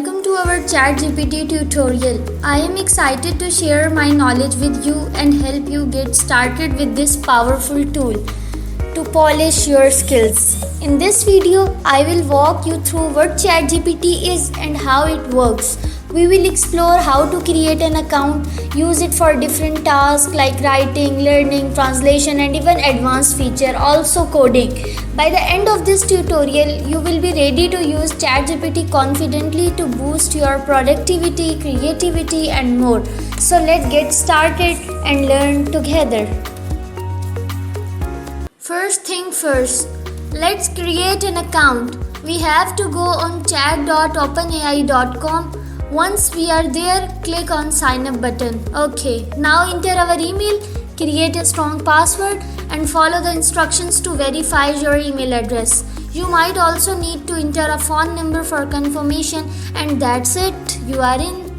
welcome to our ChatGPT tutorial. I am excited to share my knowledge with you and help you get started with this powerful tool to polish your skills. In this video, I will walk you through what ChatGPT is and how it works. We will explore how to create an account, use it for different tasks like writing, learning, translation, and even advanced feature, also coding. By the end of this tutorial, you will be ready to use ChatGPT confidently to boost your productivity, creativity, and more. So let's get started and learn together. First thing first, let's create an account. We have to go on chat.openai.com. Once we are there, click on sign up button. Okay, now enter our email, create a strong password and follow the instructions to verify your email address. You might also need to enter a phone number for confirmation, and that's it, you are in.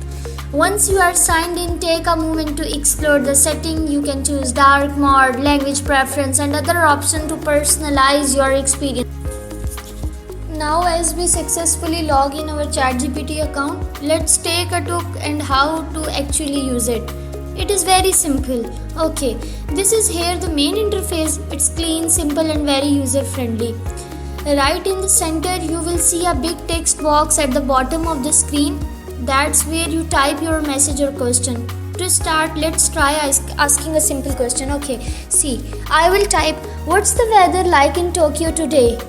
Once you are signed in, take a moment to explore the setting. You can choose dark mode, language preference and other options to personalize your experience. Now as we successfully log in our ChatGPT account, let's take a look and how to actually use it. It is very simple. Okay, this is here the main interface. It's clean, simple and very user friendly. Right in the center you will see a big text box at the bottom of the screen. That's where you type your message or question. To start, let's try asking a simple question. Okay, see, I will type, what's the weather like in Tokyo today?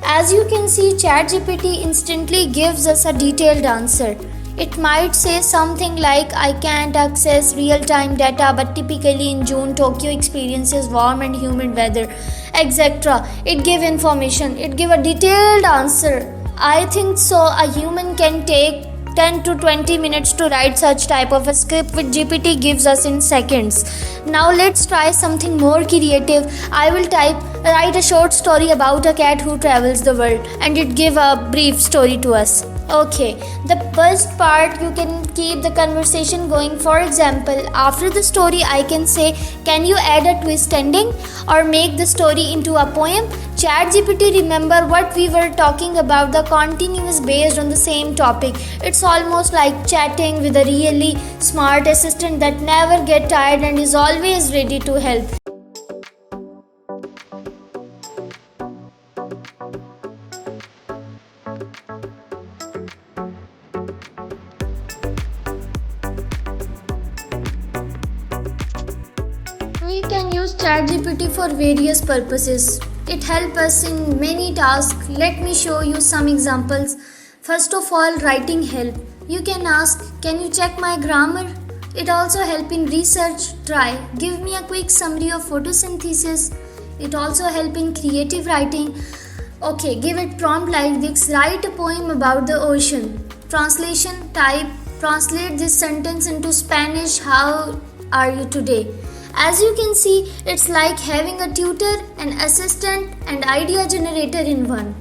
As you can see, ChatGPT instantly gives us a detailed answer. It might say something like, I can't access real-time data, but typically in June, Tokyo experiences warm and humid weather, etc. It gives information. It gives a detailed answer. I think so a human can take 10 to 20 minutes to write such type of a script, which GPT gives us in seconds. Now let's try something more creative. I will write a short story about a cat who travels the world, and it give a brief story to us. Okay, the first part you can keep the conversation going. For example, after the story I can say, can you add a twist ending or make the story into a poem? ChatGPT remember what we were talking about. The continuous based on the same topic. It's almost like chatting with a really smart assistant that never get tired and is always ready to help. We can use ChatGPT for various purposes. It helps us in many tasks. Let me show you some examples. First of all, writing help. You can ask, can you check my grammar? It also helps in research. Try, give me a quick summary of photosynthesis. It also helps in creative writing. Okay, give it prompt like this, write a poem about the ocean. Translation, type, translate this sentence into Spanish, how are you today? As you can see, it's like having a tutor, an assistant and idea generator in one.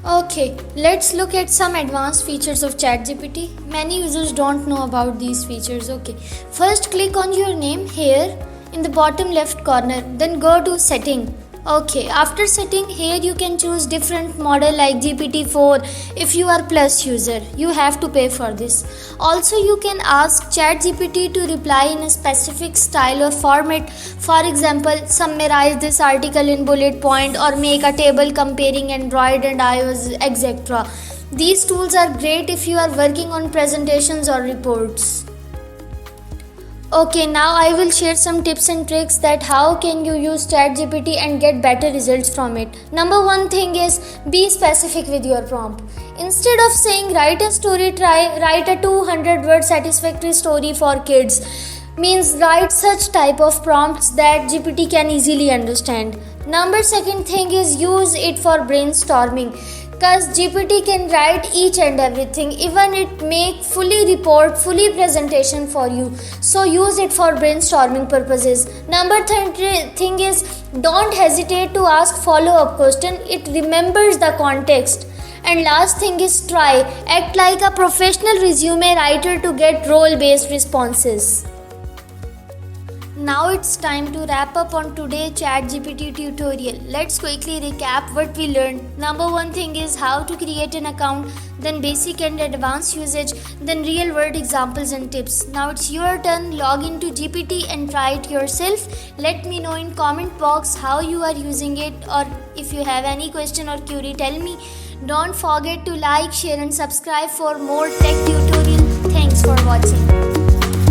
Okay, let's look at some advanced features of ChatGPT. Many users don't know about these features. Okay, first click on your name here in the bottom left corner, then go to setting. Okay, after setting, here you can choose different model like GPT-4. If you are Plus user, you have to pay for this. Also, you can ask ChatGPT to reply in a specific style or format. For example, summarize this article in bullet point or make a table comparing Android and iOS, etc. These tools are great if you are working on presentations or reports. Okay, now I will share some tips and tricks that how can you use ChatGPT and get better results from it. Number one thing is be specific with your prompt. Instead of saying write a story, try write a 200-word satisfactory story for kids. Means write such type of prompts that GPT can easily understand. Number second thing is use it for brainstorming. Because GPT can write each and everything, even it make fully report, fully presentation for you. So use it for brainstorming purposes. Number thing is don't hesitate to ask follow-up question. It remembers the context. And last thing is try. Act like a professional resume writer to get role-based responses. Now it's time to wrap up on today's ChatGPT tutorial. Let's quickly recap what we learned. Number one thing is how to create an account, then basic and advanced usage, then real world examples and tips. Now it's your turn. Log into GPT and try it yourself. Let me know in comment box how you are using it, or if you have any question or query, tell me. Don't forget to like, share and subscribe for more tech tutorial. Thanks for watching.